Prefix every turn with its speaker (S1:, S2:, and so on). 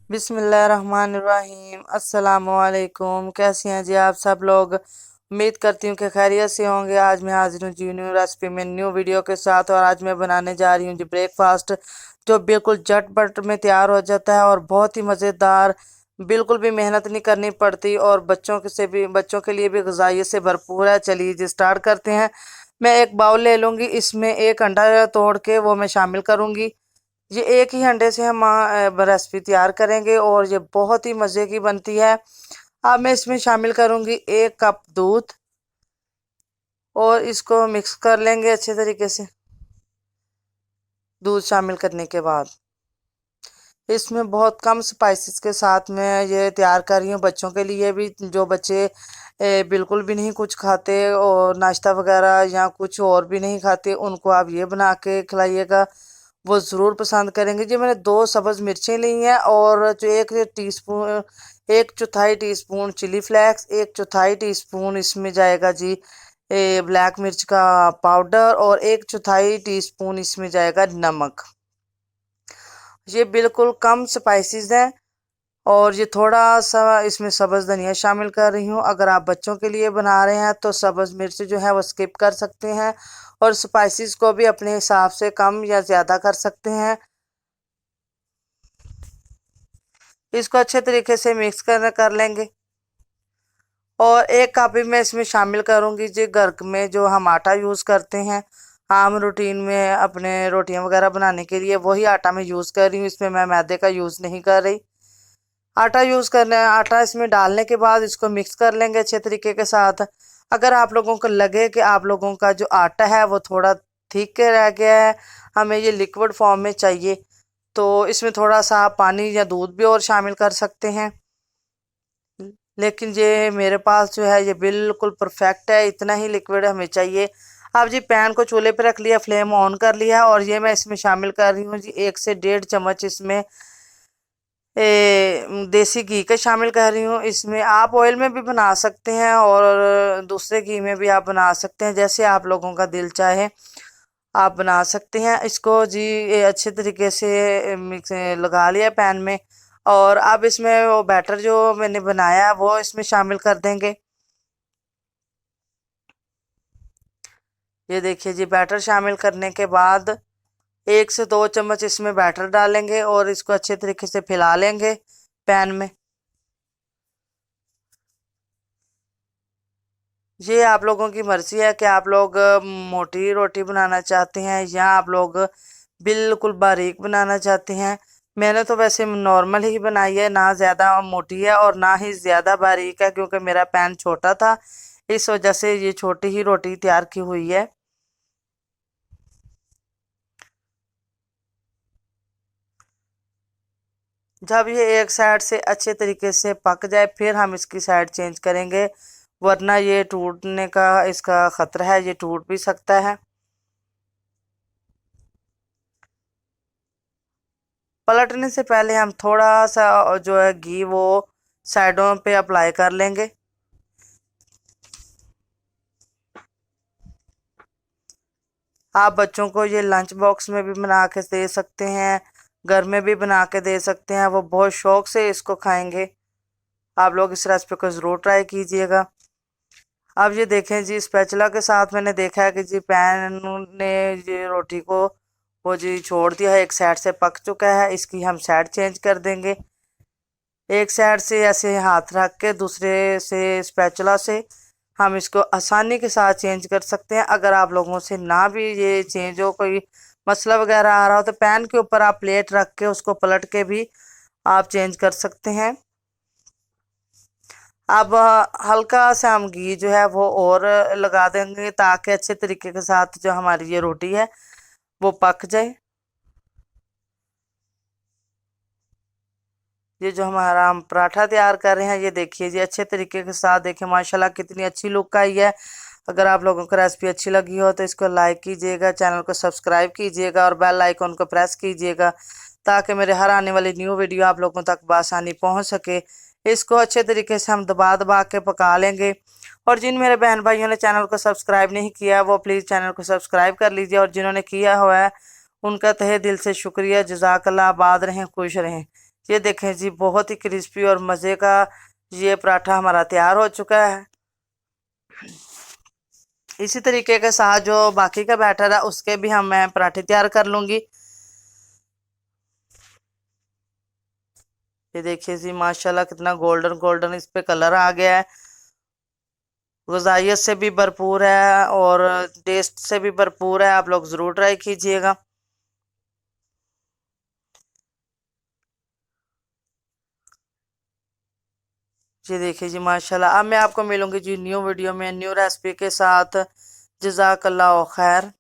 S1: बिस्मिल्लाहिर्रहमानिर्रहीम। अस्सलामुअलैकुम। कैसी हैं जी आप सब लोग। उम्मीद करती हूँ कि खैरियत से होंगे। आज मैं हाजिर हूँ जी न्यू रेसिपी में न्यू वीडियो के साथ। और आज मैं बनाने जा रही हूँ जी ब्रेकफास्ट, जो बिल्कुल झटपट में तैयार हो जाता है और बहुत ही मज़ेदार। बिल्कुल भी मेहनत नहीं करनी पड़ती और बच्चों के लिए भी ग़िज़ाइयत से भरपूर है। चलिए जी स्टार्ट करते हैं। मैं एक बाउल ले लूँगी, इसमें एक अंडा तोड़ के वो मैं शामिल करूँगी। ये एक ही अंडे से हम रेसिपी तैयार करेंगे और ये बहुत ही मज़े की बनती है। अब मैं इसमें शामिल करूंगी 1 कप दूध और इसको मिक्स कर लेंगे अच्छे तरीके से। दूध शामिल करने के बाद इसमें बहुत कम स्पाइसेस के साथ में ये तैयार कर रही हूँ बच्चों के लिए भी। जो बच्चे बिल्कुल भी नहीं कुछ खाते और नाश्ता वगैरह या कुछ और भी नहीं खाते, उनको आप ये बना के खिलाइएगा, वो ज़रूर पसंद करेंगे। जी मैंने 2 सब्ज़ मिर्चें ली हैं और जो 1 चौथाई टीस्पून चिली फ्लेक्स, 1 चौथाई टीस्पून इसमें जाएगा जी ब्लैक मिर्च का पाउडर और 1 चौथाई टीस्पून इसमें जाएगा नमक। ये बिल्कुल कम स्पाइसेस हैं और ये थोड़ा सा इसमें सब्ज़ धनिया शामिल कर रही हूँ। अगर आप बच्चों के लिए बना रहे हैं तो सब्ज़ मिर्च जो है वो स्किप कर सकते हैं और स्पाइसेस को भी अपने हिसाब से कम या ज़्यादा कर सकते हैं। इसको अच्छे तरीके से मिक्स कर लेंगे और 1 कप भी मैं इसमें शामिल करूँगी जी घर में जो हम आटा यूज़ करते हैं आम रूटीन में अपने रोटियां वगैरह बनाने के लिए, वही आटा मैं यूज़ कर रही हूँ। इसमें मैं मैदे का यूज़ नहीं कर रही। आटा यूज़ करना है। आटा इसमें डालने के बाद इसको मिक्स कर लेंगे अच्छे तरीके के साथ। अगर आप लोगों को लगे कि आप लोगों का जो आटा है वो थोड़ा ठीक रह गया है, हमें ये लिक्विड फॉर्म में चाहिए, तो इसमें थोड़ा सा आप पानी या दूध भी और शामिल कर सकते हैं। लेकिन ये मेरे पास जो है ये बिल्कुल परफेक्ट है, इतना ही लिक्विड हमें चाहिए। अब जी पैन को चूल्हे पे रख लिया, फ्लेम ऑन कर लिया और ये मैं इसमें शामिल कर रही हूँ जी 1 से 1.5 चम्मच इसमें देसी घी का शामिल कर रही हूँ। इसमें आप ऑयल में भी बना सकते हैं और दूसरे घी में भी आप बना सकते हैं, जैसे आप लोगों का दिल चाहे आप बना सकते हैं। इसको जी अच्छे तरीके से मिक्स लगा लिया पैन में और अब इसमें वो बैटर जो मैंने बनाया है वो इसमें शामिल कर देंगे। ये देखिए जी बैटर शामिल करने के बाद 1 से 2 चम्मच इसमें बैटर डालेंगे और इसको अच्छे तरीके से फैला लेंगे पैन में। ये आप लोगों की मर्जी है कि आप लोग मोटी रोटी बनाना चाहते हैं या आप लोग बिल्कुल बारीक बनाना चाहते हैं। मैंने तो वैसे नॉर्मल ही बनाई है, ना ज़्यादा मोटी है और ना ही ज़्यादा बारीक है, क्योंकि मेरा पैन छोटा था, इस वजह से ये छोटी ही रोटी तैयार की हुई है। जब ये एक साइड से अच्छे तरीके से पक जाए फिर हम इसकी साइड चेंज करेंगे, वरना ये टूटने का इसका ख़तरा है, ये टूट भी सकता है। पलटने से पहले हम थोड़ा सा जो है घी वो साइडों पे अप्लाई कर लेंगे। आप बच्चों को ये लंच बॉक्स में भी बना के दे सकते हैं, घर में भी बना के दे सकते हैं, वो बहुत शौक से इसको खाएंगे। आप लोग इस रेसिपी को ज़रूर ट्राई कीजिएगा। अब ये देखें जी स्पैचुला के साथ मैंने देखा है कि जी पैन ने ये रोटी को वो जी छोड़ दिया है, एक साइड से पक चुका है, इसकी हम साइड चेंज कर देंगे। एक साइड से ऐसे हाथ रख के दूसरे से स्पैचुला से हम इसको आसानी के साथ चेंज कर सकते हैं। अगर आप लोगों से ना भी ये चेंज हो, कोई मसला वगैरह आ रहा हो, तो पैन के ऊपर आप प्लेट रख के उसको पलट के भी आप चेंज कर सकते हैं। अब हल्का सा हम घी जो है वो और लगा देंगे ताकि अच्छे तरीके के साथ जो हमारी ये रोटी है वो पक जाए। ये जो हमारा हम पराठा तैयार कर रहे हैं, ये देखिए जी अच्छे तरीके के साथ देखिए माशाल्लाह कितनी अच्छी लुक आई है। अगर आप लोगों को रेसिपी अच्छी लगी हो तो इसको लाइक कीजिएगा, चैनल को सब्सक्राइब कीजिएगा और बेल आइकन को प्रेस कीजिएगा ताकि मेरे हर आने वाली न्यू वीडियो आप लोगों तक बआसानी पहुंच सके। इसको अच्छे तरीके से हम दबा दबा के पका लेंगे। और जिन मेरे बहन भाइयों ने चैनल को सब्सक्राइब नहीं किया वो प्लीज़ चैनल को सब्सक्राइब कर लीजिए, और जिन्होंने किया हुआ है उनका तहे दिल से शुक्रिया। जज़ाकल्लाह। आबाद रहें, खुश रहें। ये देखें जी, बहुत ही क्रिस्पी और मज़े का ये पराठा हमारा तैयार हो चुका है। इसी तरीके के साथ जो बाकी का बैटर है उसके भी मैं पराठे तैयार कर लूंगी। ये देखिए जी, माशाल्लाह कितना गोल्डन गोल्डन इस पे कलर आ गया है। ग़िज़ाइयत से भी भरपूर है और टेस्ट से भी भरपूर है। आप लोग ज़रूर ट्राई कीजिएगा। जी देखिए जी, माशाल्लाह। अब मैं आपको मिलूंगी जी न्यू वीडियो में न्यू रेसिपी के साथ। जज़ाकल्लाह खैर।